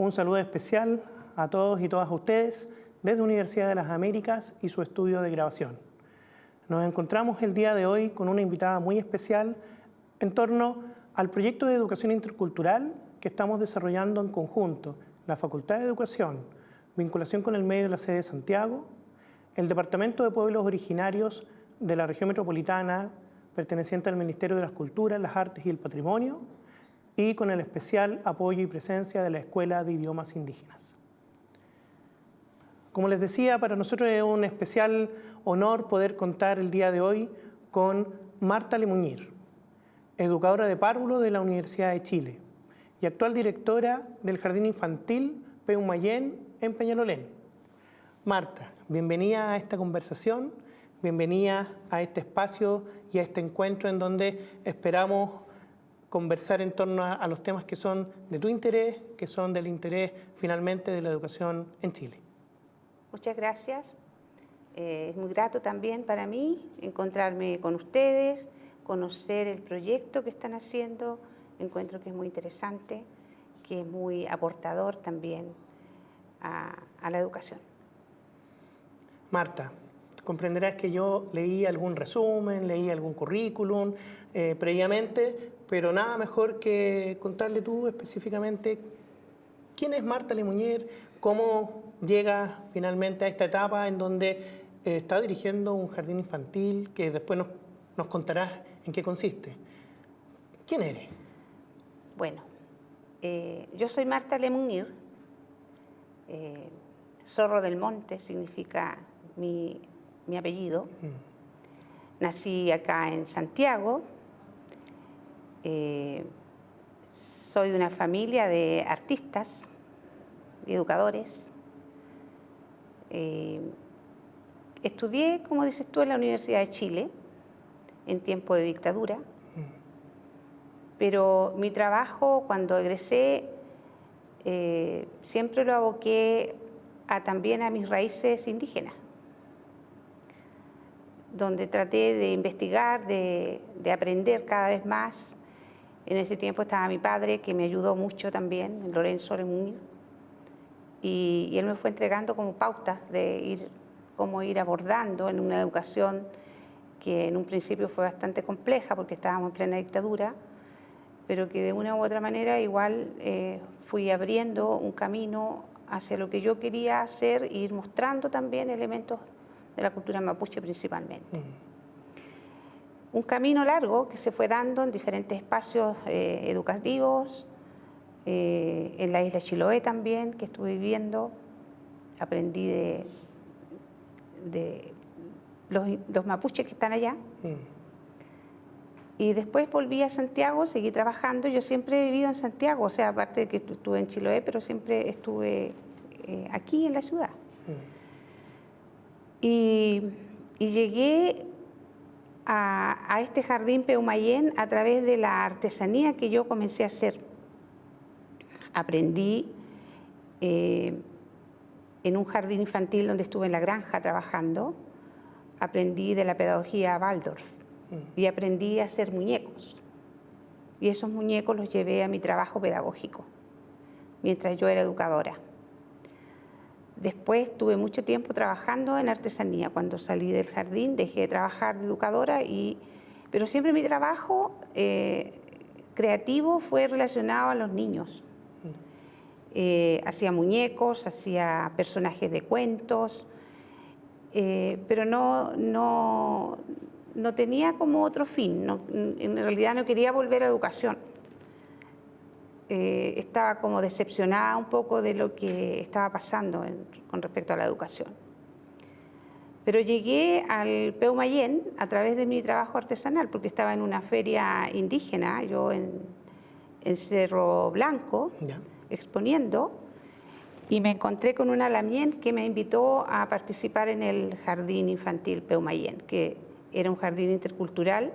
Un saludo especial a todos y todas ustedes desde Universidad de las Américas y su estudio de grabación. Nos encontramos el día de hoy con una invitada muy especial en torno al proyecto de educación intercultural que estamos desarrollando en conjunto, la Facultad de Educación, vinculación con el medio de la sede de Santiago, el Departamento de Pueblos Originarios de la Región Metropolitana, perteneciente al Ministerio de las Culturas, las Artes y el Patrimonio, y con el especial apoyo y presencia de la Escuela de Idiomas Indígenas. Como les decía, para nosotros es un especial honor poder contar el día de hoy con Marta Lemuñir, educadora de párvulo de la Universidad de Chile y actual directora del Jardín Infantil Peumayén en Peñalolén. Marta, bienvenida a esta conversación, bienvenida a este espacio y a este encuentro en donde esperamos conversar en torno a los temas que son de tu interés, que son del interés finalmente de la educación en Chile. Muchas gracias. Es muy grato también para mí encontrarme con ustedes, conocer el proyecto que están haciendo. Encuentro que es muy interesante, que es muy aportador también a la educación. Marta, comprenderás que yo leí algún resumen, leí algún currículum previamente, pero nada mejor que contarle tú específicamente quién es Marta Lemuñir, cómo llega finalmente a esta etapa en donde está dirigiendo un jardín infantil, que después nos contarás en qué consiste. ¿Quién eres? Bueno, yo soy Marta Lemuñir. Zorro del Monte significa mi apellido. Nací acá en Santiago. Soy de una familia de artistas, de educadores. Estudié, como dices tú, en la Universidad de Chile, en tiempo de dictadura. Pero mi trabajo, cuando egresé, siempre lo aboqué también a mis raíces indígenas, donde traté de investigar, de aprender cada vez más. En ese tiempo estaba mi padre, que me ayudó mucho también, Lorenzo Lemuñir, y él me fue entregando como pautas de cómo ir abordando en una educación que en un principio fue bastante compleja porque estábamos en plena dictadura, pero que de una u otra manera igual fui abriendo un camino hacia lo que yo quería hacer e ir mostrando también elementos de la cultura mapuche principalmente. Un camino largo que se fue dando en diferentes espacios educativos, en la isla Chiloé también, que estuve viviendo. Aprendí de los mapuches que están allá. Y después volví a Santiago, seguí trabajando. Yo siempre he vivido en Santiago, o sea, aparte de que estuve en Chiloé, pero siempre estuve aquí en la ciudad. Y llegué a este jardín Peumayén a través de la artesanía que yo comencé a hacer. Aprendí en un jardín infantil donde estuve en la granja trabajando, aprendí de la pedagogía Waldorf y aprendí a hacer muñecos. Y esos muñecos los llevé a mi trabajo pedagógico, mientras yo era educadora. Después tuve mucho tiempo trabajando en artesanía. Cuando salí del jardín dejé de trabajar de educadora, pero siempre mi trabajo creativo fue relacionado a los niños. Hacía muñecos, hacía personajes de cuentos, pero no tenía como otro fin. En realidad no quería volver a educación. Estaba como decepcionada un poco de lo que estaba pasando con respecto a la educación. Pero llegué al Peumayén a través de mi trabajo artesanal, porque estaba en una feria indígena, yo en Cerro Blanco, exponiendo, y me encontré con una lamien que me invitó a participar en el Jardín Infantil Peumayén, que era un jardín intercultural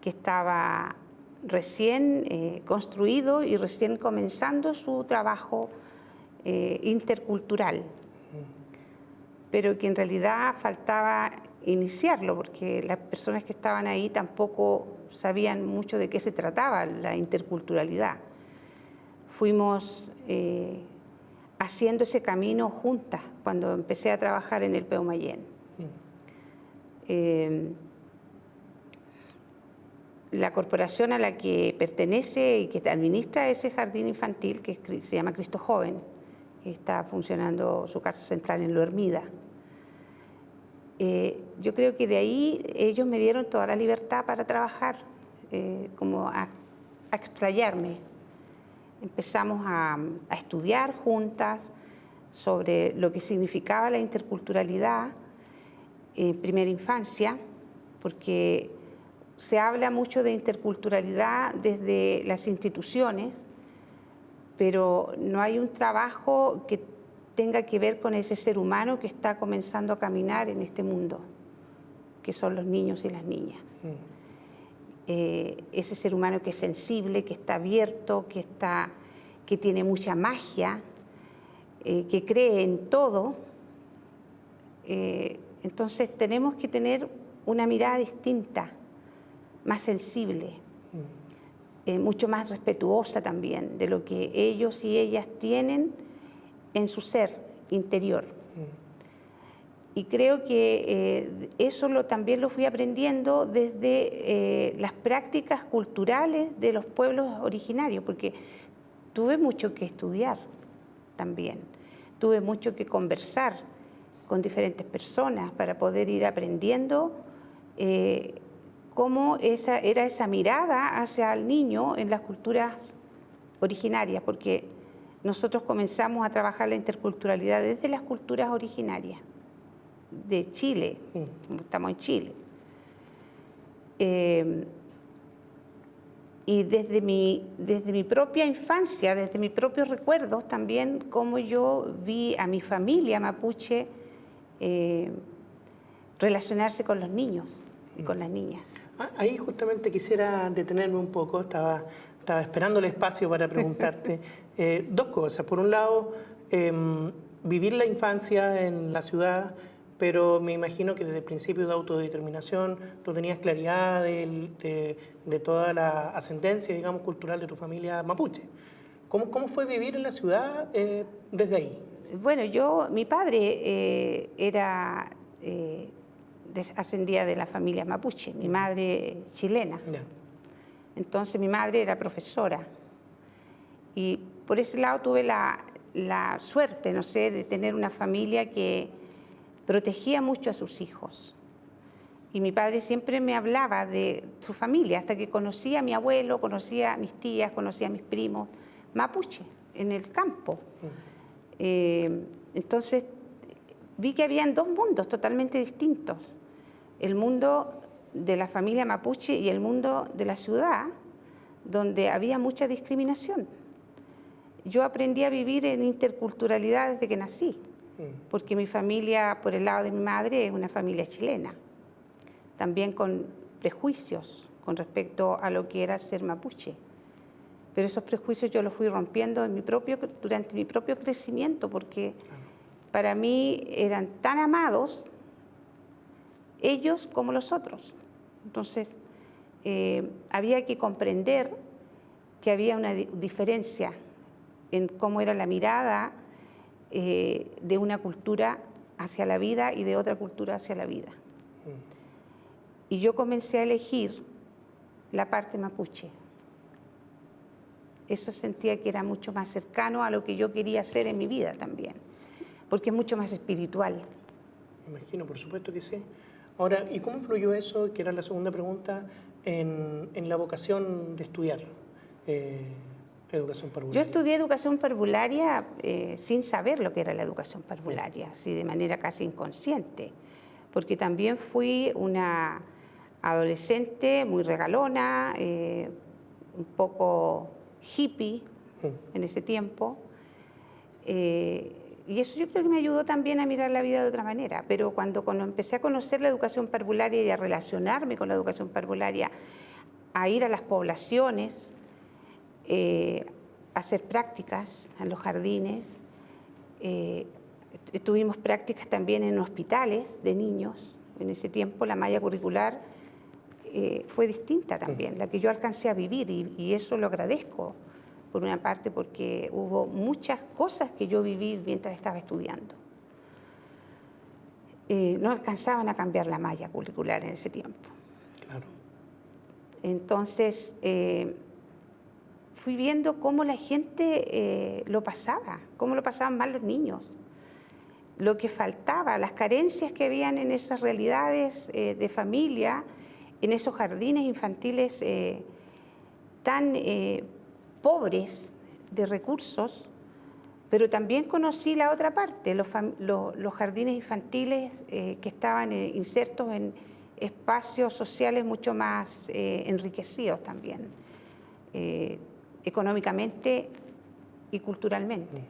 que estaba recién construido y recién comenzando su trabajo intercultural, pero que en realidad faltaba iniciarlo porque las personas que estaban ahí tampoco sabían mucho de qué se trataba la interculturalidad. Fuimos haciendo ese camino juntas cuando empecé a trabajar en el Peumayén. La corporación a la que pertenece y que administra ese jardín infantil, que se llama Cristo Joven, que está funcionando su casa central en Lo Hermida. Yo creo que de ahí ellos me dieron toda la libertad para trabajar, como a explayarme. Empezamos a estudiar juntas sobre lo que significaba la interculturalidad en primera infancia, porque se habla mucho de interculturalidad desde las instituciones, pero no hay un trabajo que tenga que ver con ese ser humano que está comenzando a caminar en este mundo, que son los niños y las niñas. Sí. Ese ser humano que es sensible, que está abierto, que tiene mucha magia, que cree en todo. Entonces tenemos que tener una mirada distinta, más sensible, mucho más respetuosa también de lo que ellos y ellas tienen en su ser interior. Y creo que eso también lo fui aprendiendo desde las prácticas culturales de los pueblos originarios, porque tuve mucho que estudiar también, tuve mucho que conversar con diferentes personas para poder ir aprendiendo cómo era esa mirada hacia el niño en las culturas originarias, porque nosotros comenzamos a trabajar la interculturalidad desde las culturas originarias de Chile, como estamos en Chile. Y desde mi propia infancia, desde mis propios recuerdos también, cómo yo vi a mi familia mapuche relacionarse con los niños y con las niñas. Ahí justamente quisiera detenerme un poco, estaba esperando el espacio para preguntarte dos cosas. Por un lado, vivir la infancia en la ciudad, pero me imagino que desde el principio de autodeterminación tú tenías claridad de toda la ascendencia, digamos, cultural de tu familia mapuche. ¿Cómo fue vivir en la ciudad desde ahí? Bueno, mi padre ascendía de la familia mapuche, mi madre chilena. Yeah. Entonces mi madre era profesora y por ese lado tuve la suerte, no sé, de tener una familia que protegía mucho a sus hijos. Y mi padre siempre me hablaba de su familia, hasta que conocía a mi abuelo, conocía a mis tías, conocía a mis primos mapuche en el campo. Entonces vi que habían dos mundos totalmente distintos. El mundo de la familia mapuche y el mundo de la ciudad, donde había mucha discriminación. Yo aprendí a vivir en interculturalidad desde que nací, porque mi familia, por el lado de mi madre, es una familia chilena, también con prejuicios con respecto a lo que era ser mapuche. Pero esos prejuicios yo los fui rompiendo durante mi propio crecimiento, porque para mí eran tan amados ellos como los otros. Entonces, había que comprender que había una diferencia en cómo era la mirada de una cultura hacia la vida y de otra cultura hacia la vida. Y yo comencé a elegir la parte mapuche. Eso sentía que era mucho más cercano a lo que yo quería hacer en mi vida también, porque es mucho más espiritual. Me imagino, por supuesto que sí. Ahora, ¿y cómo influyó eso, que era la segunda pregunta, en la vocación de estudiar educación parvularia? Yo estudié educación parvularia sin saber lo que era la educación parvularia, así de manera casi inconsciente, porque también fui una adolescente muy regalona, un poco hippie en ese tiempo, y eso yo creo que me ayudó también a mirar la vida de otra manera. Pero cuando empecé a conocer la educación parvularia y a relacionarme con la educación parvularia, a ir a las poblaciones, a hacer prácticas en los jardines, tuvimos prácticas también en hospitales de niños. En ese tiempo la malla curricular fue distinta también, la que yo alcancé a vivir, y eso lo agradezco, por una parte porque hubo muchas cosas que yo viví mientras estaba estudiando. No alcanzaban a cambiar la malla curricular en ese tiempo. Claro. Entonces, fui viendo cómo la gente lo pasaba, cómo lo pasaban mal los niños, lo que faltaba, las carencias que habían en esas realidades de familia, en esos jardines infantiles tan pobres de recursos, pero también conocí la otra parte, los jardines infantiles que estaban insertos en espacios sociales mucho más enriquecidos también, económicamente y culturalmente.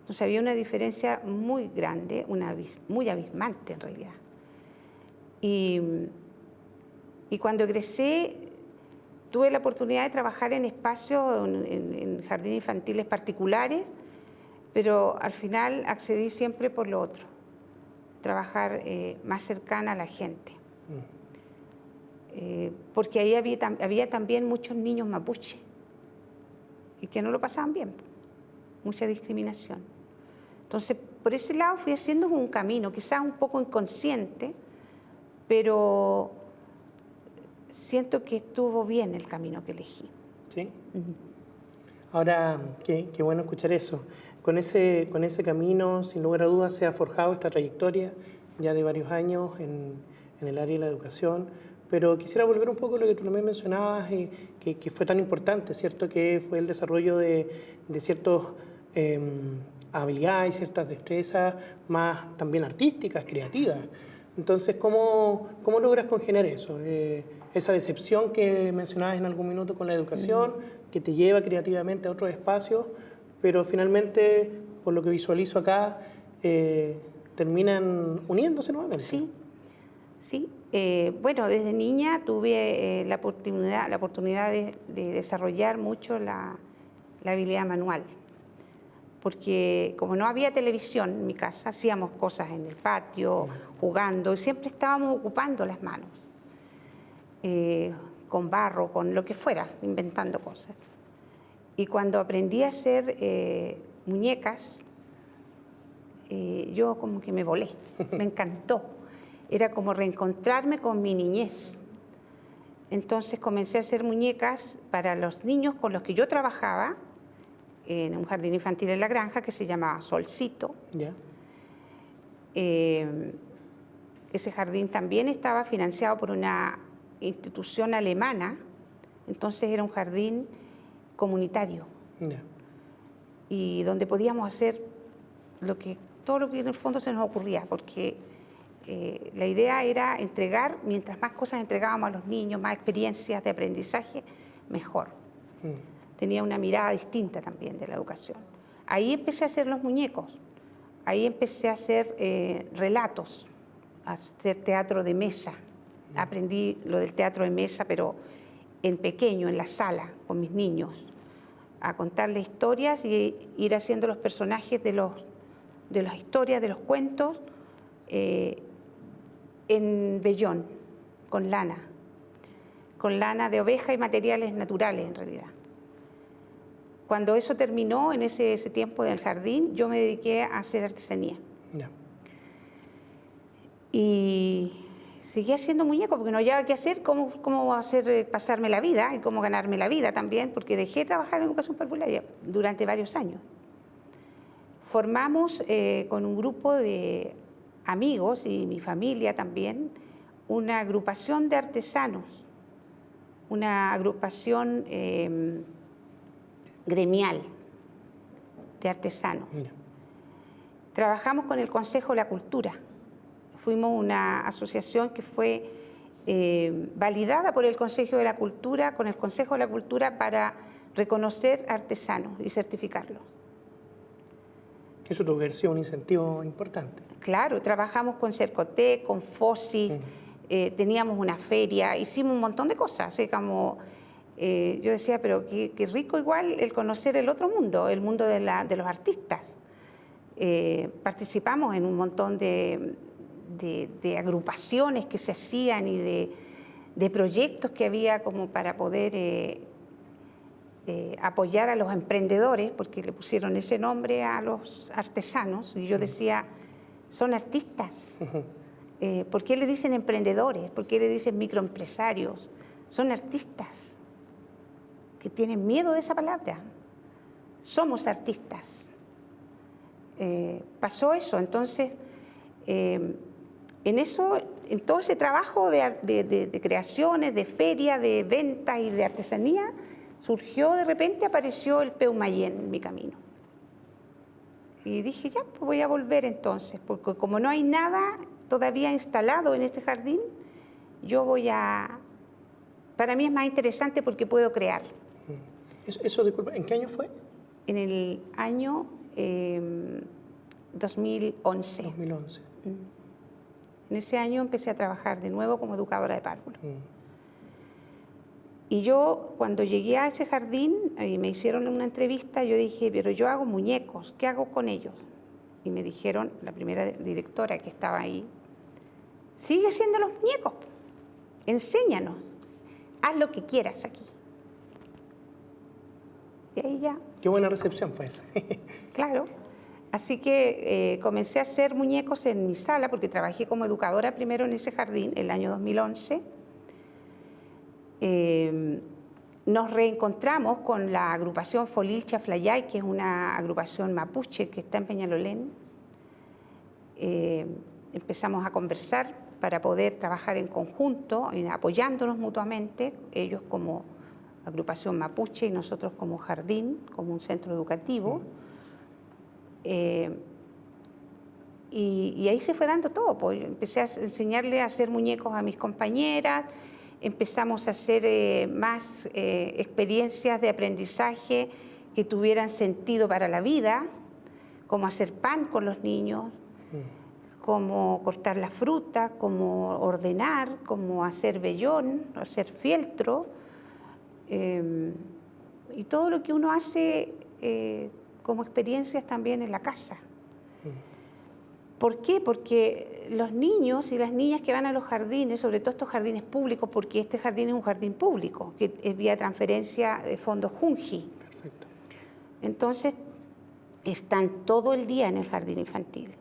Entonces había una diferencia muy grande, muy abismante en realidad. Y cuando egresé, tuve la oportunidad de trabajar en espacios, en jardines infantiles particulares, pero al final accedí siempre por lo otro, trabajar más cercana a la gente. Porque ahí había también muchos niños mapuche y que no lo pasaban bien, mucha discriminación. Entonces, por ese lado fui haciendo un camino, quizás un poco inconsciente, pero siento que estuvo bien el camino que elegí. ¿Sí? Ahora, qué bueno escuchar eso. Con ese camino, sin lugar a dudas, se ha forjado esta trayectoria ya de varios años en el área de la educación, pero quisiera volver un poco a lo que tú también mencionabas, que fue tan importante, ¿cierto? Que fue el desarrollo de ciertas habilidades, ciertas destrezas más también artísticas, creativas. Entonces, ¿cómo logras congeniar eso? Esa decepción que mencionabas en algún minuto con la educación, que te lleva creativamente a otros espacios, pero finalmente, por lo que visualizo acá, terminan uniéndose nuevamente. Sí, sí. Bueno, desde niña tuve la oportunidad de desarrollar mucho la habilidad manual, porque como no había televisión en mi casa, hacíamos cosas en el patio, jugando, y siempre estábamos ocupando las manos, con barro, con lo que fuera, inventando cosas. Y cuando aprendí a hacer muñecas, yo como que me volé, me encantó. Era como reencontrarme con mi niñez. Entonces comencé a hacer muñecas para los niños con los que yo trabajaba en un jardín infantil en la granja que se llamaba Solcito. ¿Ya? Ese jardín también estaba financiado por una institución alemana, entonces era un jardín comunitario. ¿Ya? Y donde podíamos hacer todo lo que en el fondo se nos ocurría, porque la idea era entregar, mientras más cosas entregábamos a los niños, más experiencias de aprendizaje, mejor. Tenía una mirada distinta también de la educación. Ahí empecé a hacer los muñecos, ahí empecé a hacer relatos, a hacer teatro de mesa. Aprendí lo del teatro de mesa, pero en pequeño, en la sala, con mis niños, a contarles historias y ir haciendo los personajes de las historias, de los cuentos, en vellón, con lana de oveja y materiales naturales en realidad. Cuando eso terminó, en ese tiempo del jardín, yo me dediqué a hacer artesanía. Yeah. Y seguí haciendo muñecos porque no había qué hacer, cómo hacer pasarme la vida y cómo ganarme la vida también, porque dejé de trabajar en educación parvularia durante varios años. Formamos con un grupo de amigos y mi familia también una agrupación de artesanos, una agrupación gremial de artesanos. Yeah. Trabajamos con el Consejo de la Cultura. Fuimos una asociación que fue validada por el Consejo de la Cultura, con el Consejo de la Cultura para reconocer artesanos y certificarlos. Eso tuvo que haber sido un incentivo importante. Claro, trabajamos con Cercotec, con FOSIS, teníamos una feria, hicimos un montón de cosas. Así como, yo decía, pero qué rico igual el conocer el otro mundo, el mundo de los artistas. Participamos en un montón de agrupaciones que se hacían y de proyectos que había como para poder apoyar a los emprendedores, porque le pusieron ese nombre a los artesanos, y yo decía, son artistas. ¿Por qué le dicen emprendedores? ¿Por qué le dicen microempresarios? Son artistas que tienen miedo de esa palabra. Somos artistas. Pasó eso, entonces, en todo ese trabajo de creaciones, de feria, de ventas y de artesanía, surgió de repente, apareció el Peumayén en mi camino. Y dije, ya, pues voy a volver entonces, porque como no hay nada todavía instalado en este jardín, yo voy a... Para mí es más interesante porque puedo crear. Eso, disculpa, ¿en qué año fue? En el año 2011. 2011. En ese año empecé a trabajar de nuevo como educadora de párvulos. Y yo, cuando llegué a ese jardín y me hicieron una entrevista, yo dije, pero yo hago muñecos, ¿qué hago con ellos? Y me dijeron, la primera directora que estaba ahí, sigue haciendo los muñecos, enséñanos, haz lo que quieras aquí. Y ahí ya. Qué buena recepción fue esa. Claro. Así que comencé a hacer muñecos en mi sala, porque trabajé como educadora primero en ese jardín, el año 2011. Nos reencontramos con la agrupación Folil Chaflayay, que es una agrupación mapuche que está en Peñalolén. Empezamos a conversar para poder trabajar en conjunto, apoyándonos mutuamente, ellos como agrupación mapuche y nosotros como jardín, como un centro educativo. Y ahí se fue dando todo, pues empecé a enseñarle a hacer muñecos a mis compañeras, empezamos a hacer más experiencias de aprendizaje que tuvieran sentido para la vida, como hacer pan con los niños, como cortar la fruta, como ordenar, como hacer vellón, hacer fieltro, y todo lo que uno hace como experiencias también en la casa. ¿Por qué? Porque los niños y las niñas que van a los jardines, sobre todo estos jardines públicos, porque este jardín es un jardín público, que es vía transferencia de fondos Junji. Perfecto. Entonces, están todo el día en el jardín infantil,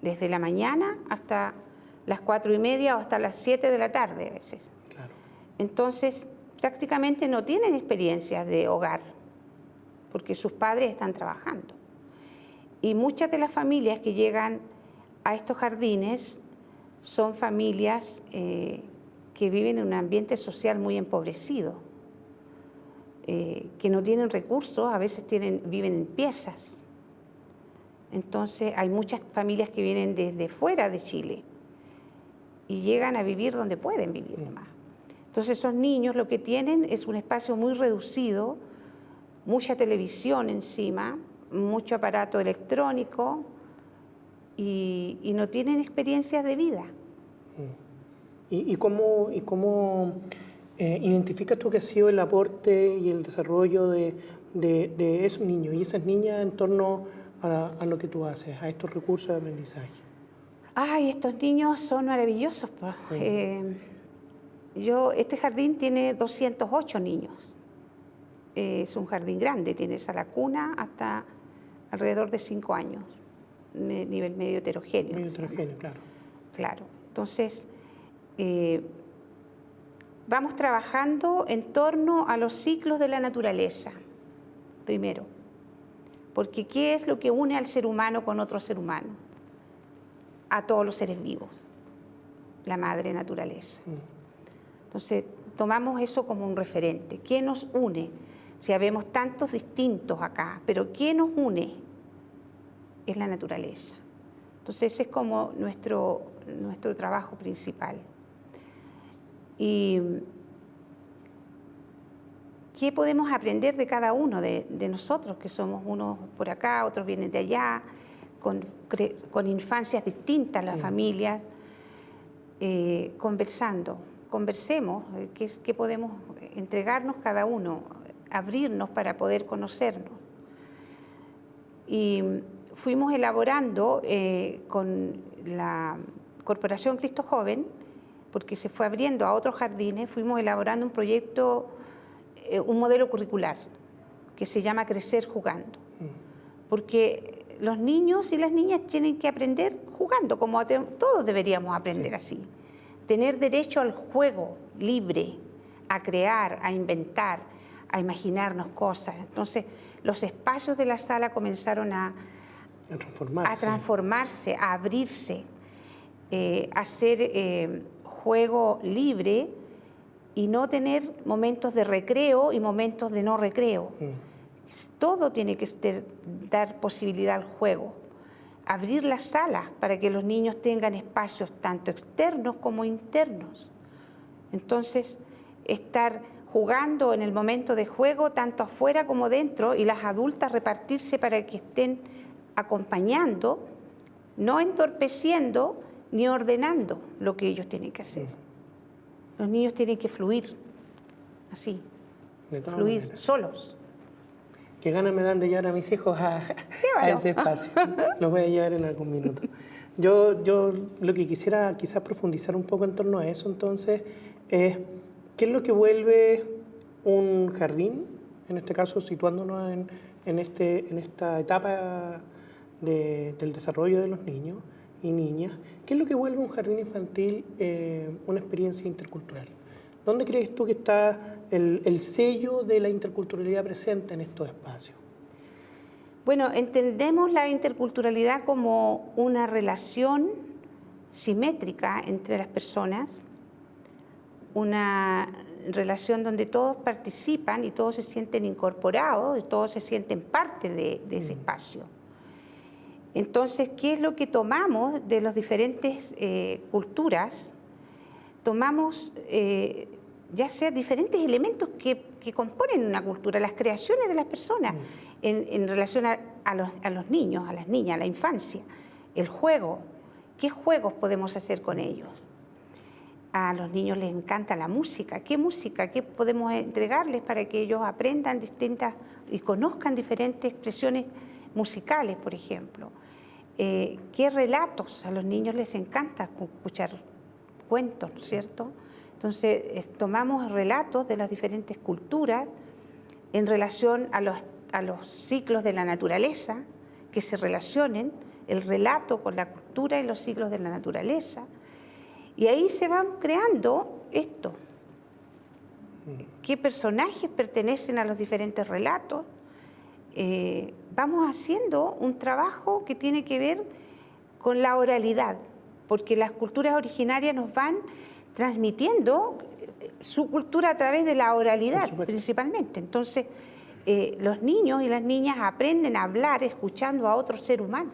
desde la mañana hasta las 4:30 o hasta las 7 de la tarde a veces. Claro. Entonces, prácticamente no tienen experiencias de hogar, porque sus padres están trabajando. Y muchas de las familias que llegan a estos jardines son familias que viven en un ambiente social muy empobrecido, que no tienen recursos, a veces viven en piezas. Entonces hay muchas familias que vienen desde fuera de Chile y llegan a vivir donde pueden vivir nomás. Entonces esos niños lo que tienen es un espacio muy reducido, mucha televisión encima, mucho aparato electrónico y no tienen experiencias de vida. ¿Y cómo identificas tú que ha sido el aporte y el desarrollo de esos niños y esas niñas en torno a lo que tú haces, a estos recursos de aprendizaje? Ay, estos niños son maravillosos. Este jardín tiene 208 niños. Es un jardín grande, tiene sala cuna hasta alrededor de 5 años, nivel medio heterogéneo. Medio heterogéneo, claro. Claro, entonces vamos trabajando en torno a los ciclos de la naturaleza, primero, porque ¿qué es lo que une al ser humano con otro ser humano? A todos los seres vivos, la madre naturaleza. Entonces tomamos eso como un referente. ¿Qué nos une? Si habemos tantos distintos acá, pero ¿qué nos une? Es la naturaleza. Entonces ese es como nuestro trabajo principal. ¿Y qué podemos aprender de cada uno de nosotros, que somos unos por acá, otros vienen de allá, con infancias distintas las familias, conversemos, qué podemos entregarnos cada uno, abrirnos para poder conocernos. Y fuimos elaborando con la Corporación Cristo Joven, porque se fue abriendo a otros jardines, fuimos elaborando un proyecto, un modelo curricular que se llama Crecer Jugando. Porque los niños y las niñas tienen que aprender jugando, como todos deberíamos aprender así. Tener derecho al juego libre, a crear, a inventar, a imaginarnos cosas. Entonces, los espacios de la sala comenzaron a transformarse, a abrirse, a hacer juego libre y no tener momentos de recreo y momentos de no recreo. Todo tiene que dar posibilidad al juego. Abrir las salas para que los niños tengan espacios tanto externos como internos. Entonces, estar jugando en el momento de juego tanto afuera como dentro y las adultas repartirse para que estén acompañando, no entorpeciendo ni ordenando lo que ellos tienen que hacer. Los niños tienen que fluir, así, fluir solos. Qué ganas me dan de llevar a mis hijos a ese espacio. Los voy a llevar en algún minuto. Yo lo que quisiera quizás profundizar un poco en torno a eso, entonces, es qué es lo que vuelve un jardín, en este caso situándonos en esta etapa del desarrollo de los niños y niñas, qué es lo que vuelve un jardín infantil una experiencia intercultural. ¿Dónde crees tú que está el sello de la interculturalidad presente en estos espacios? Bueno, entendemos la interculturalidad como una relación simétrica entre las personas, una relación donde todos participan y todos se sienten incorporados y todos se sienten parte de ese espacio. Entonces, ¿qué es lo que tomamos de las diferentes culturas? Tomamos ya sea diferentes elementos que componen una cultura, las creaciones de las personas en relación a los niños, a las niñas, a la infancia, el juego. ¿Qué juegos podemos hacer con ellos? A los niños les encanta la música. ¿Qué música? ¿Qué podemos entregarles para que ellos aprendan distintas y conozcan diferentes expresiones musicales, por ejemplo? ¿Qué relatos? A los niños les encanta escuchar cuentos, ¿no es cierto? Entonces, tomamos relatos de las diferentes culturas en relación a los ciclos de la naturaleza, que se relacionen el relato con la cultura y los ciclos de la naturaleza. Y ahí se van creando esto. ¿Qué personajes pertenecen a los diferentes relatos? Vamos haciendo un trabajo que tiene que ver con la oralidad, porque las culturas originarias nos van transmitiendo su cultura a través de la oralidad, principalmente. Entonces, los niños y las niñas aprenden a hablar escuchando a otro ser humano.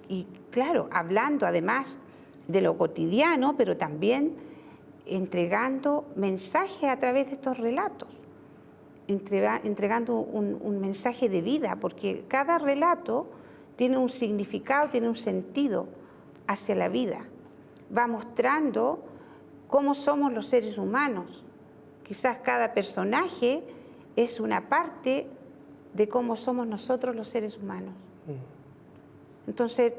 Y claro, hablando además de lo cotidiano, pero también entregando mensajes a través de estos relatos, entregando un mensaje de vida, porque cada relato tiene un significado, tiene un sentido hacia la vida. Va mostrando cómo somos los seres humanos. Quizás cada personaje es una parte de cómo somos nosotros los seres humanos. Entonces,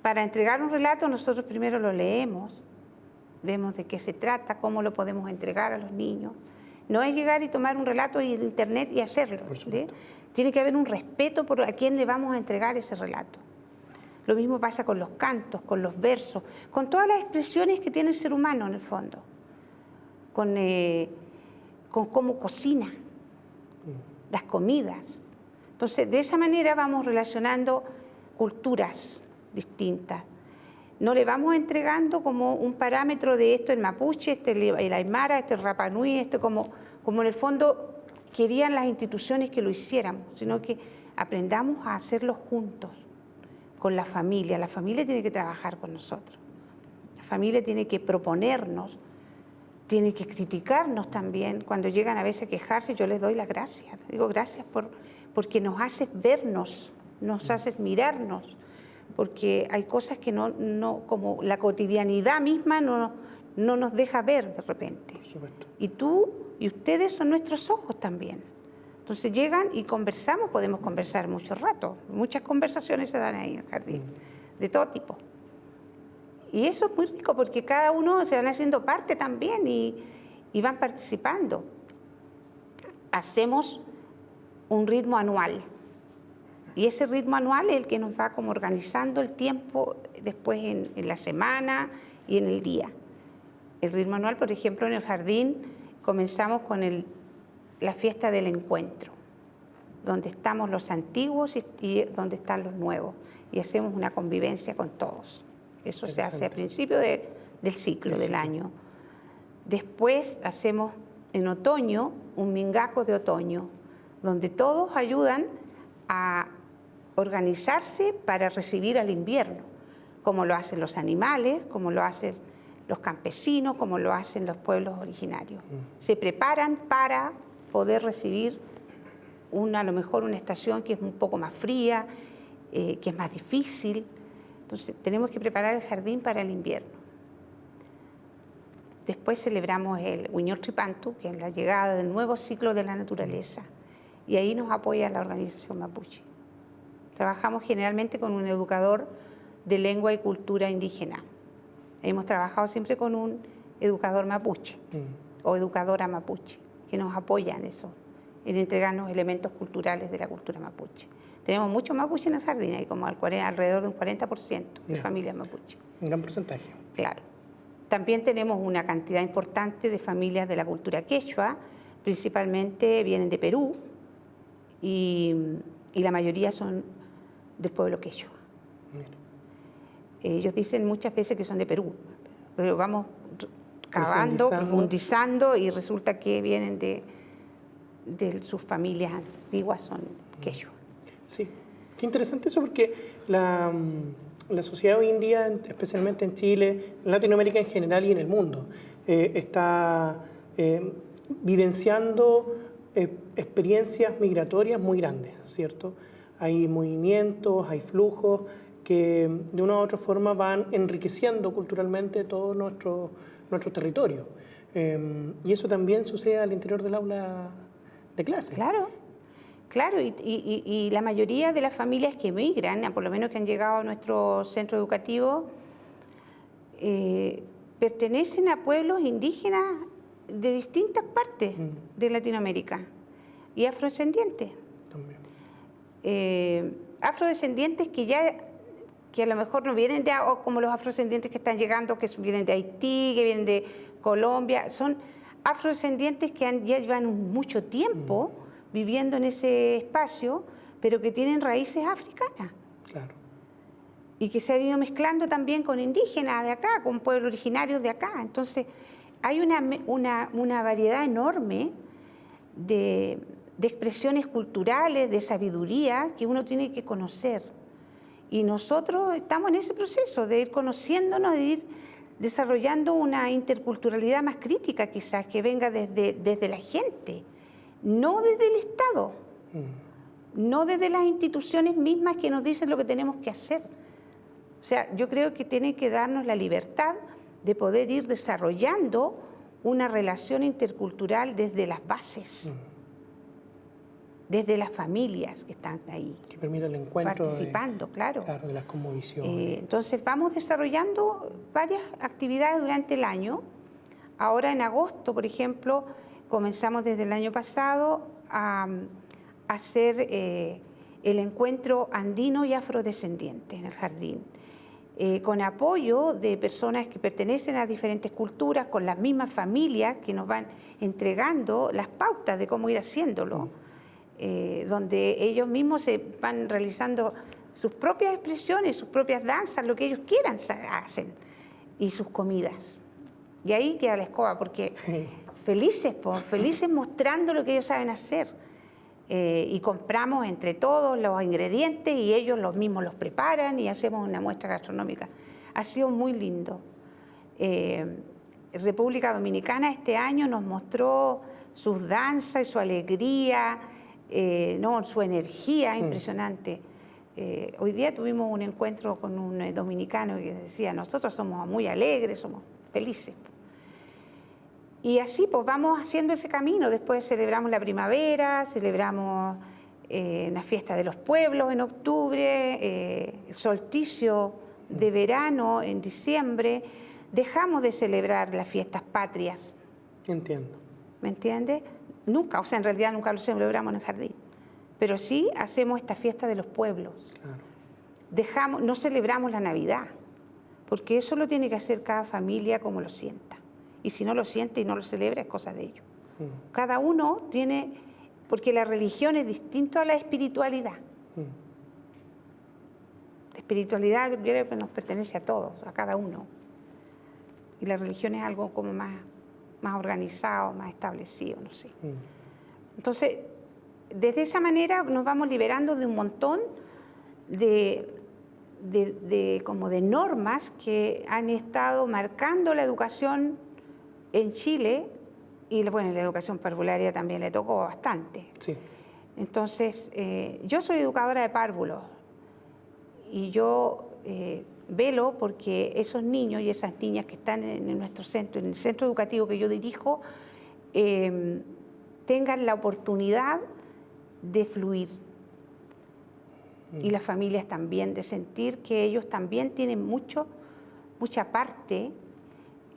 para entregar un relato, nosotros primero lo leemos, vemos de qué se trata, cómo lo podemos entregar a los niños. No es llegar y tomar un relato de internet y hacerlo. Tiene que haber un respeto por a quién le vamos a entregar ese relato. Lo mismo pasa con los cantos, con los versos, con todas las expresiones que tiene el ser humano en el fondo, con cómo cocina, las comidas. Entonces, de esa manera vamos relacionando culturas distintas. No le vamos entregando como un parámetro de esto el mapuche, este el aymara, este el Rapa Nui, esto como en el fondo querían las instituciones que lo hiciéramos, sino que aprendamos a hacerlo juntos, con la familia. La familia tiene que trabajar con nosotros. La familia tiene que proponernos, tiene que criticarnos también. Cuando llegan a veces a quejarse, yo les doy las gracias. Digo gracias porque nos haces vernos, nos haces mirarnos, porque hay cosas que no como la cotidianidad misma no nos deja ver de repente. Por supuesto. Y tú y ustedes son nuestros ojos también. Entonces llegan y conversamos, podemos conversar mucho rato. Muchas conversaciones se dan ahí en el jardín, de todo tipo. Y eso es muy rico porque cada uno se van haciendo parte también y van participando. hacemos un ritmo anual. Y ese ritmo anual es el que nos va como organizando el tiempo después en la semana y en el día. El ritmo anual, por ejemplo, en el jardín comenzamos con la fiesta del encuentro, donde estamos los antiguos y donde están los nuevos. Y hacemos una convivencia con todos. Eso se hace al principio del ciclo, del año. Después hacemos en otoño un mingaco de otoño, donde todos ayudan a organizarse para recibir al invierno, como lo hacen los animales, como lo hacen los campesinos, como lo hacen los pueblos originarios. Se preparan para poder recibir a lo mejor una estación que es un poco más fría, que es más difícil. Entonces tenemos que preparar el jardín para el invierno. Después celebramos el Huiñol Tripantu, que es la llegada del nuevo ciclo de la naturaleza, y ahí nos apoya la organización mapuche. Trabajamos generalmente con un educador de lengua y cultura indígena. Hemos trabajado siempre con un educador mapuche o educadora mapuche, que nos apoya en eso, en entregarnos elementos culturales de la cultura mapuche. Tenemos muchos mapuches en el jardín, hay como alrededor de un 40% de familias mapuche. Un gran porcentaje. Claro. También tenemos una cantidad importante de familias de la cultura quechua, principalmente vienen de Perú y la mayoría son del pueblo quechua. Ellos dicen muchas veces que son de Perú, pero vamos cavando, profundizando y resulta que vienen de sus familias antiguas, son quechua. Sí, qué interesante eso porque la sociedad hoy en día, especialmente en Chile, en Latinoamérica en general y en el mundo, está vivenciando experiencias migratorias muy grandes, ¿cierto? Hay movimientos, hay flujos que de una u otra forma van enriqueciendo culturalmente todo nuestro territorio. Y eso también sucede al interior del aula de clase. Claro, claro, y la mayoría de las familias que emigran, por lo menos que han llegado a nuestro centro educativo, pertenecen a pueblos indígenas de distintas partes de Latinoamérica y afrodescendientes. Afrodescendientes que a lo mejor no vienen como los afrodescendientes que están llegando, que vienen de Haití, que vienen de Colombia, son afrodescendientes que ya llevan mucho tiempo viviendo en ese espacio, pero que tienen raíces africanas. Claro. Y que se han ido mezclando también con indígenas de acá, con pueblos originarios de acá. Entonces, hay una variedad enorme de expresiones culturales, de sabiduría que uno tiene que conocer. Y nosotros estamos en ese proceso de ir conociéndonos, de ir desarrollando una interculturalidad más crítica quizás, que venga desde la gente, no desde el Estado, no desde las instituciones mismas que nos dicen lo que tenemos que hacer. O sea, yo creo que tiene que darnos la libertad de poder ir desarrollando una relación intercultural desde las bases, desde las familias que están ahí. Que permita el encuentro. Participando, claro. Claro, de las cosmovisiones. Entonces vamos desarrollando varias actividades durante el año. Ahora en agosto, por ejemplo, comenzamos desde el año pasado a hacer el encuentro andino y afrodescendiente en el jardín, con apoyo de personas que pertenecen a diferentes culturas, con las mismas familias que nos van entregando las pautas de cómo ir haciéndolo, donde ellos mismos se van realizando sus propias expresiones, sus propias danzas, lo que ellos quieran hacen, y sus comidas. Y ahí queda la escoba, porque felices mostrando lo que ellos saben hacer. Y compramos entre todos los ingredientes y ellos los mismos los preparan y hacemos una muestra gastronómica. Ha sido muy lindo. República Dominicana este año nos mostró sus danzas y su alegría, su energía impresionante. Hoy día tuvimos un encuentro con un dominicano que decía, nosotros somos muy alegres, somos felices. Y así pues vamos haciendo ese camino. Después celebramos la primavera, celebramos la fiesta de los pueblos en octubre, el solsticio de verano en diciembre. Dejamos de celebrar las fiestas patrias. Entiendo. ¿Me entiendes? nunca, o sea, en realidad nunca lo celebramos en el jardín, pero sí hacemos esta fiesta de los pueblos. Claro. No celebramos la Navidad, porque eso lo tiene que hacer cada familia como lo sienta. Y si no lo siente y no lo celebra, es cosa de ellos. Cada uno tiene, porque la religión es distinto a la espiritualidad. La espiritualidad yo creo que nos pertenece a todos, a cada uno. Y la religión es algo como más organizado, más establecido, no sé. Entonces, desde esa manera nos vamos liberando de un montón como de normas que han estado marcando la educación en Chile, y bueno, la educación parvularia también le tocó bastante. Sí. Entonces, yo soy educadora de párvulos y yo velo porque esos niños y esas niñas que están en nuestro centro, en el centro educativo que yo dirijo, tengan la oportunidad de fluir. Y las familias también, de sentir que ellos también tienen mucha parte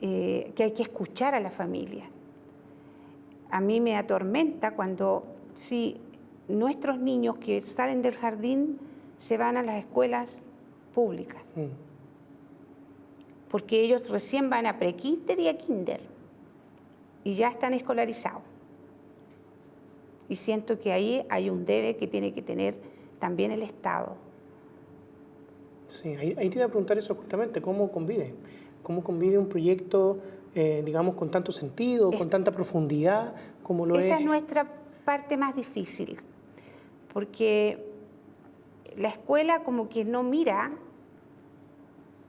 que hay que escuchar a la familia. A mí me atormenta cuando nuestros niños que salen del jardín se van a las escuelas públicas, porque ellos recién van a pre-kinder y a kinder y ya están escolarizados. Y siento que ahí hay un debe que tiene que tener también el Estado. Sí, ahí te iba a preguntar eso justamente, ¿cómo convive? ¿Cómo convive un proyecto, digamos, con tanto sentido, con tanta profundidad como lo es? Esa es nuestra parte más difícil, porque la escuela como que no mira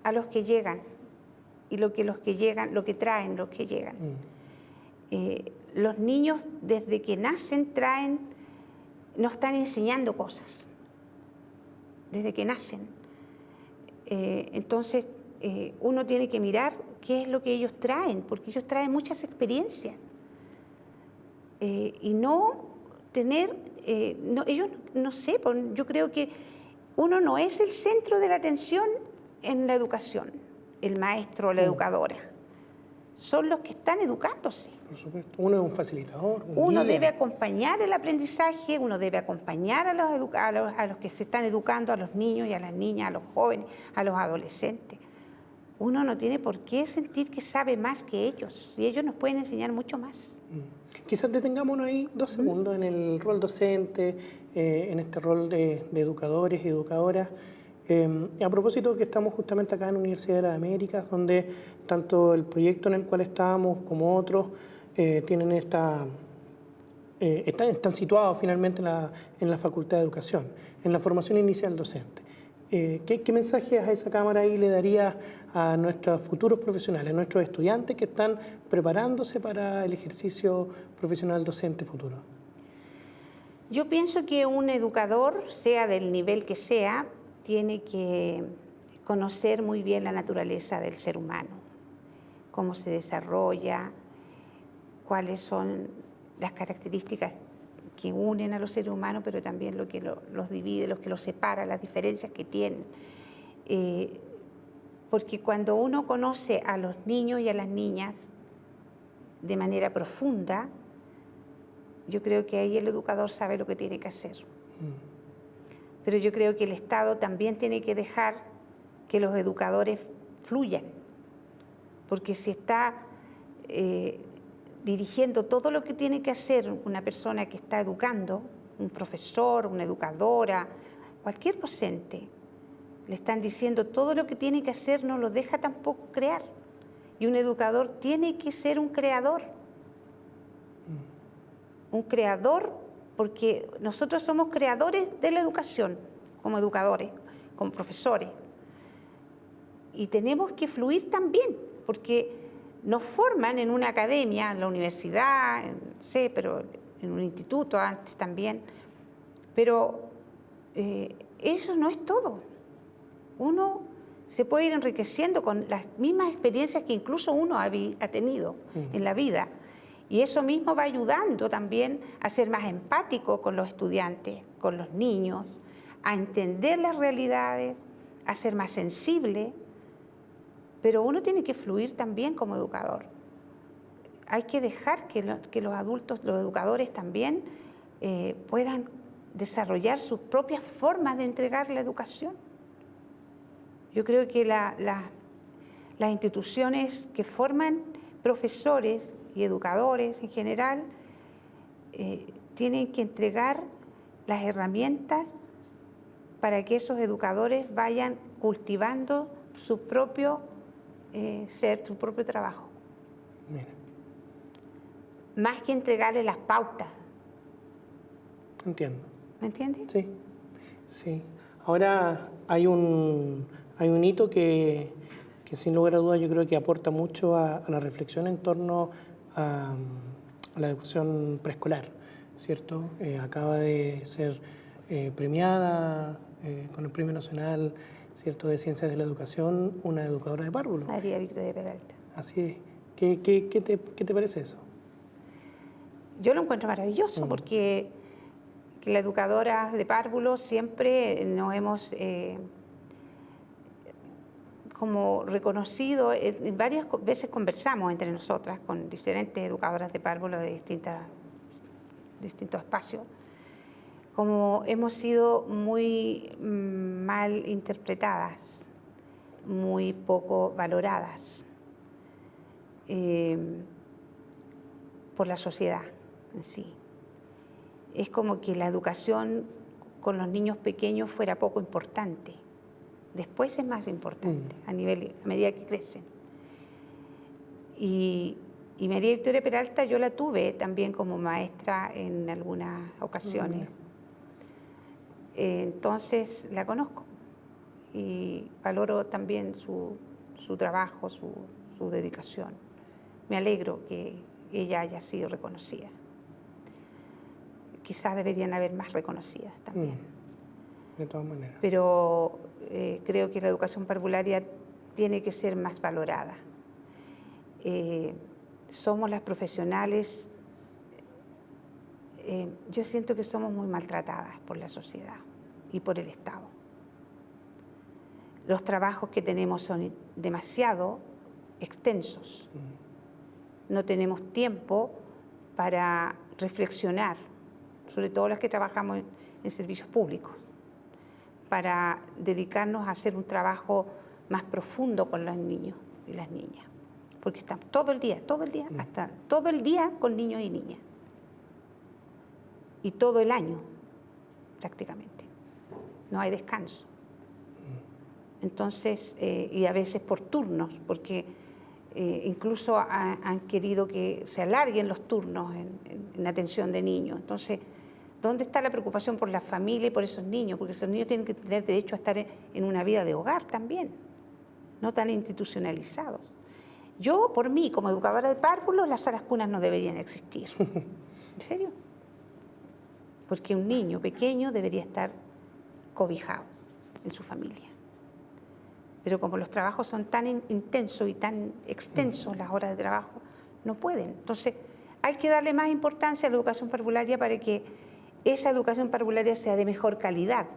a los que llegan y los que llegan, lo que traen los que llegan. Los niños desde que nacen nos están enseñando cosas, desde que nacen. Entonces uno tiene que mirar qué es lo que ellos traen, porque ellos traen muchas experiencias. Y no tener, ellos no sé, yo creo que uno no es el centro de la atención en la educación, el maestro o la educadora. Son los que están educándose. Por supuesto. Uno es un facilitador, Uno guía. debe acompañar el aprendizaje, uno debe acompañar a los que se están educando, a los niños y a las niñas, a los jóvenes, a los adolescentes. Uno no tiene por qué sentir que sabe más que ellos, y ellos nos pueden enseñar mucho más. Quizás detengámonos ahí 2 segundos en el rol docente, en este rol de educadores y educadoras. A propósito que estamos justamente acá en la Universidad de las Américas, donde tanto el proyecto en el cual estamos como otros tienen están situados finalmente en la Facultad de Educación, en la formación inicial docente. ¿Qué mensajes a esa Cámara ahí le daría a nuestros futuros profesionales, a nuestros estudiantes que están preparándose para el ejercicio profesional docente futuro? Yo pienso que un educador, sea del nivel que sea, tiene que conocer muy bien la naturaleza del ser humano, cómo se desarrolla, cuáles son las características que unen a los seres humanos, pero también lo que los divide, lo que los separa, las diferencias que tienen. Porque cuando uno conoce a los niños y a las niñas de manera profunda, yo creo que ahí el educador sabe lo que tiene que hacer. Pero yo creo que el Estado también tiene que dejar que los educadores fluyan, porque si está dirigiendo todo lo que tiene que hacer una persona que está educando, un profesor, una educadora, cualquier docente, le están diciendo todo lo que tiene que hacer, no lo deja tampoco crear. Y un educador tiene que ser un creador. Un creador, porque nosotros somos creadores de la educación, como educadores, como profesores. Y tenemos que fluir también, porque nos forman en una academia, en la universidad, pero en un instituto antes también, pero eso no es todo. Uno se puede ir enriqueciendo con las mismas experiencias que incluso uno ha tenido en la vida. Y eso mismo va ayudando también a ser más empático con los estudiantes, con los niños, a entender las realidades, a ser más sensible. Pero uno tiene que fluir también como educador. hay que dejar que los adultos, los educadores también puedan desarrollar sus propias formas de entregar la educación. Yo creo que las instituciones que forman profesores y educadores en general tienen que entregar las herramientas para que esos educadores vayan cultivando su propio ser, su propio trabajo. Mira. Más que entregarle las pautas. Entiendo. ¿Me entiendes? Sí, sí. Ahora hay un hito que sin lugar a dudas yo creo que aporta mucho a la reflexión en torno a la educación preescolar, ¿cierto? Acaba de ser premiada con el Premio Nacional, ¿cierto?, de Ciencias de la Educación, una educadora de párvulos. María Victoria Peralta. Así es. ¿Qué te parece eso? Yo lo encuentro maravilloso porque que la educadora de párvulos siempre nos hemos como reconocido, varias veces conversamos entre nosotras con diferentes educadoras de párvulos de distintos espacios, como hemos sido muy mal interpretadas, muy poco valoradas por la sociedad en sí. Es como que la educación con los niños pequeños fuera poco importante. Después es más importante a medida que crecen. Y María Victoria Peralta yo la tuve también como maestra en algunas ocasiones. Entonces la conozco y valoro también su trabajo, su dedicación. Me alegro que ella haya sido reconocida. Quizás deberían haber más reconocidas también. De todas maneras. Pero creo que la educación parvularia tiene que ser más valorada. Somos las profesionales, yo siento que somos muy maltratadas por la sociedad y por el Estado. Los trabajos que tenemos son demasiado extensos. No tenemos tiempo para reflexionar, sobre todo las que trabajamos en servicios públicos, para dedicarnos a hacer un trabajo más profundo con los niños y las niñas, porque están todo el día, hasta todo el día con niños y niñas, y todo el año prácticamente, no hay descanso. Entonces, y a veces por turnos, porque incluso han querido que se alarguen los turnos en atención de niños. Entonces, ¿dónde está la preocupación por la familia y por esos niños? Porque esos niños tienen que tener derecho a estar en una vida de hogar también, no tan institucionalizados. Yo, por mí, como educadora de párvulos, las salas cunas no deberían existir. ¿En serio? Porque un niño pequeño debería estar cobijado en su familia. Pero como los trabajos son tan intensos y tan extensos, las horas de trabajo, no pueden. Entonces, hay que darle más importancia a la educación parvularia para que esa educación parvularia sea de mejor calidad,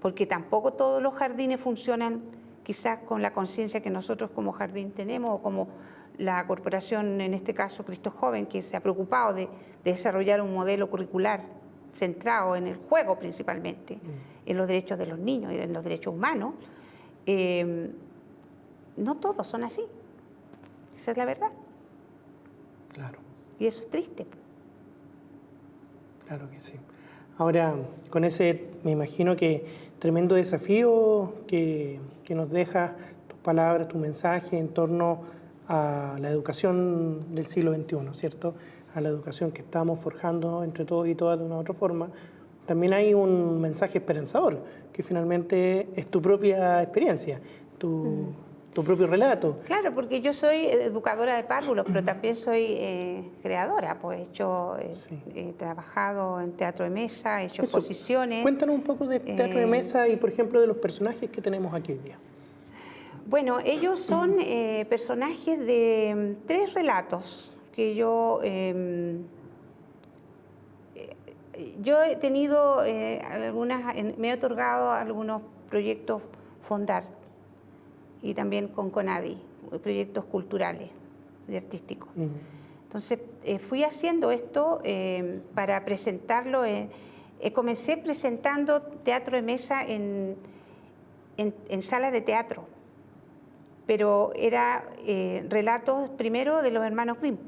porque tampoco todos los jardines funcionan quizás con la conciencia que nosotros como jardín tenemos, o como la corporación, en este caso Cristo Joven, que se ha preocupado de desarrollar un modelo curricular centrado en el juego principalmente, en los derechos de los niños y en los derechos humanos. No todos son así, esa es la verdad. Claro. Y eso es triste. Claro que sí. Ahora, con ese, me imagino que tremendo desafío que nos deja tus palabras, tu mensaje en torno a la educación del siglo XXI, ¿cierto? A la educación que estamos forjando entre todos y todas de una u otra forma. También hay un mensaje esperanzador, que finalmente es tu propia experiencia, tu propio relato. Claro, porque yo soy educadora de párvulos, pero también soy creadora, pues he trabajado en teatro de mesa, he hecho exposiciones. Cuéntanos un poco de teatro de mesa y, por ejemplo, de los personajes que tenemos aquí hoy día. Bueno, ellos son personajes de 3 relatos que yo he tenido me he otorgado algunos proyectos Fondar y también con CONADI, proyectos culturales de artístico. Mm. Entonces fui haciendo esto para presentarlo. Comencé presentando teatro de mesa en salas de teatro, pero era relatos primero de los hermanos Grimm.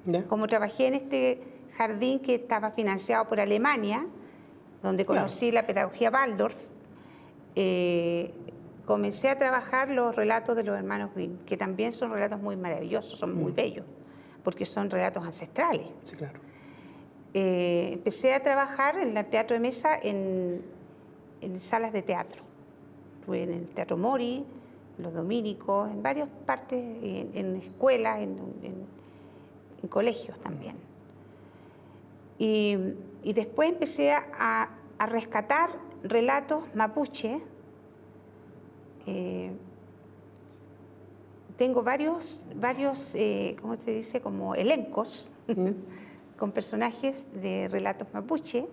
¿Ya? Como trabajé en este jardín que estaba financiado por Alemania, donde conocí la pedagogía Waldorf, comencé a trabajar los relatos de los hermanos Grimm, que también son relatos muy maravillosos, son muy bellos, porque son relatos ancestrales. Sí, claro. Empecé a trabajar en el teatro de mesa en salas de teatro. Estuve en el Teatro Mori, los dominicos, en varias partes, en escuelas, en colegios también. Y después empecé a rescatar relatos mapuche. Tengo varios ¿cómo se dice? Como elencos con personajes de relatos mapuche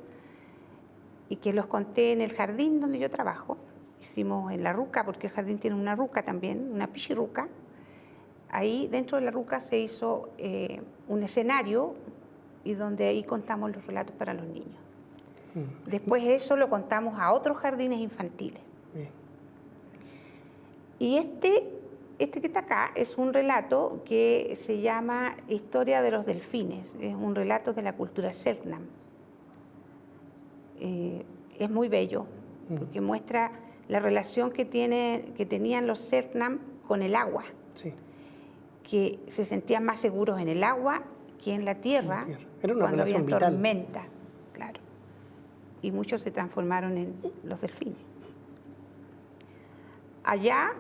y que los conté en el jardín donde yo trabajo. Hicimos en la ruca, porque el jardín tiene una ruca también, una pichirruca. Ahí dentro de la ruca se hizo un escenario y donde ahí contamos los relatos para los niños. Después eso lo contamos a otros jardines infantiles. Bien. Y este que está acá es un relato que se llama Historia de los delfines. Es un relato de la cultura Selknam. Es muy bello porque muestra la relación que tenían los Selknam con el agua. Sí. Que se sentían más seguros en el agua que en la tierra, Era una cuando había relación vital. tormenta, claro. Y muchos se transformaron en los delfines. Allá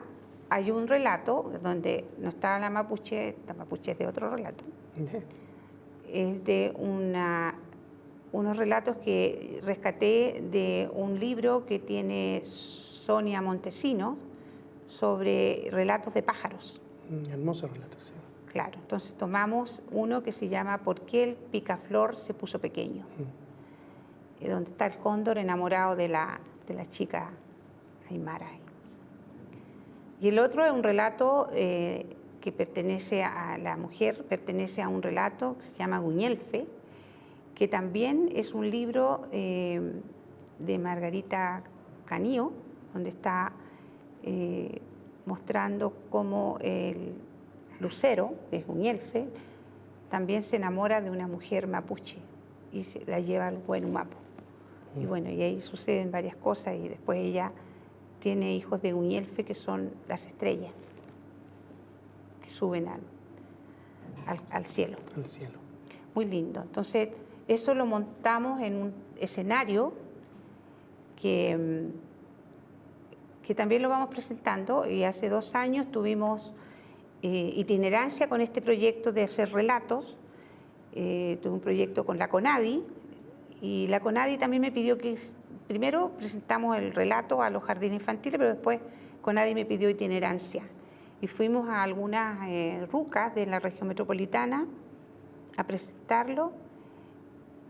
hay un relato donde no está la mapuche es de otro relato. Es de unos relatos que rescaté de un libro que tiene Sonia Montesinos sobre relatos de pájaros. Hermoso relato, sí. Claro, entonces tomamos uno que se llama ¿Por qué el picaflor se puso pequeño? Donde está el cóndor enamorado de la chica Aymara. Y el otro es un relato que pertenece a la mujer, pertenece a un relato que se llama Guñelfe, que también es un libro de Margarita Canío, donde está mostrando cómo el lucero, que es Guñelfe, también se enamora de una mujer mapuche y se la lleva al Huenumapo. Y bueno, y ahí suceden varias cosas y después ella tiene hijos de Guñelfe que son las estrellas que suben al cielo. Al cielo. Muy lindo. Entonces, eso lo montamos en un escenario que también lo vamos presentando, y hace 2 años tuvimos itinerancia con este proyecto de hacer relatos. Tuve un proyecto con la CONADI, y la CONADI también me pidió que primero presentamos el relato a los jardines infantiles, pero después CONADI me pidió itinerancia. Y fuimos a algunas rucas de la región metropolitana a presentarlo,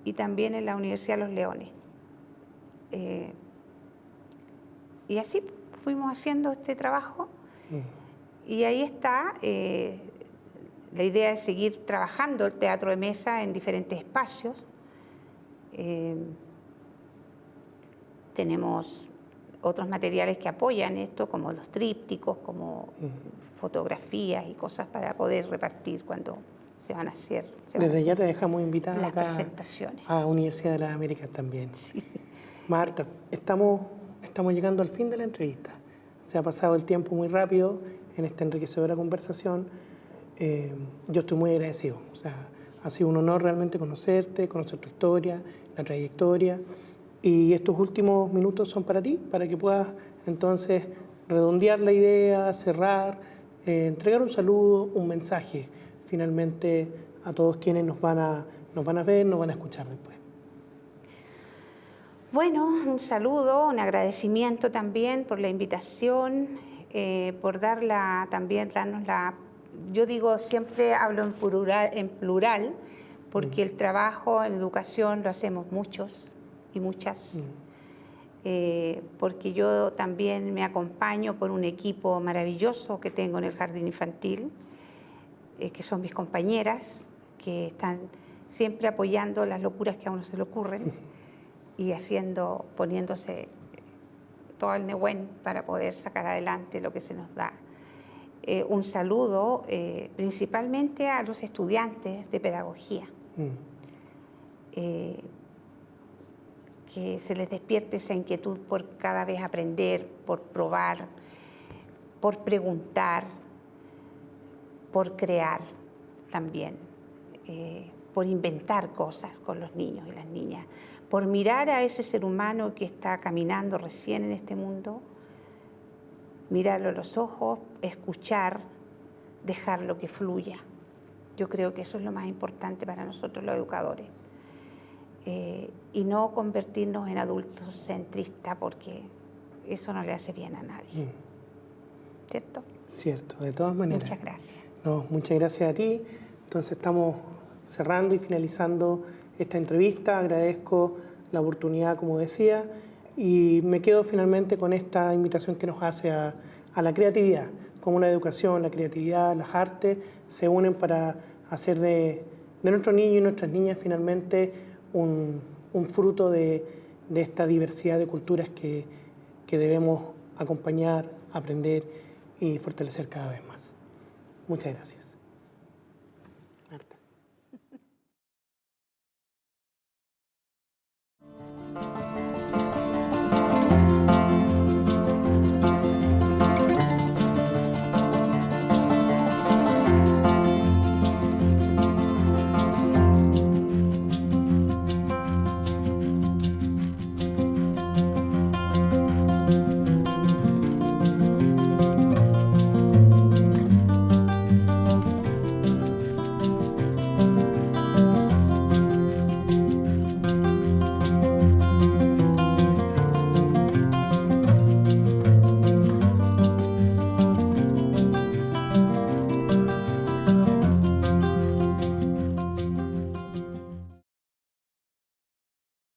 y también en la Universidad de los Leones. Y así fuimos haciendo este trabajo. Y ahí está, la idea es seguir trabajando el teatro de mesa en diferentes espacios. Tenemos otros materiales que apoyan esto, como los trípticos, como fotografías y cosas para poder repartir cuando se van a hacer. Desde ya te dejamos invitada las acá presentaciones. a Universidad de las Américas también. Sí. Marta, estamos llegando al fin de la entrevista. Se ha pasado el tiempo muy rápido en esta enriquecedora conversación. Yo estoy muy agradecido. O sea, ha sido un honor realmente conocerte, conocer tu historia, la trayectoria. Y estos últimos minutos son para ti, para que puedas entonces redondear la idea, cerrar, entregar un saludo, un mensaje finalmente a todos quienes nos van a ver, nos van a escuchar después. Bueno, un saludo, un agradecimiento también por la invitación, por darnos la... Yo digo, siempre hablo en plural, porque el trabajo en educación lo hacemos muchos y muchas, porque yo también me acompaño por un equipo maravilloso que tengo en el jardín infantil, que son mis compañeras, que están siempre apoyando las locuras que a uno se le ocurren y poniéndose todo el negüen para poder sacar adelante lo que se nos da. Un saludo principalmente a los estudiantes de pedagogía. Que se les despierte esa inquietud por cada vez aprender, por probar, por preguntar, por crear también, por inventar cosas con los niños y las niñas, por mirar a ese ser humano que está caminando recién en este mundo, mirarlo a los ojos, escuchar, dejarlo que fluya. Yo creo que eso es lo más importante para nosotros los educadores. Y no convertirnos en adultos centristas, porque eso no le hace bien a nadie. ¿Cierto? Cierto, de todas maneras. Muchas gracias. No, muchas gracias a ti. Entonces estamos cerrando y finalizando esta entrevista. Agradezco la oportunidad, como decía, y me quedo finalmente con esta invitación que nos hace a la creatividad. Como la educación, la creatividad, las artes se unen para hacer de nuestros niños y nuestras niñas finalmente un fruto de esta diversidad de culturas que debemos acompañar, aprender y fortalecer cada vez más. Muchas gracias.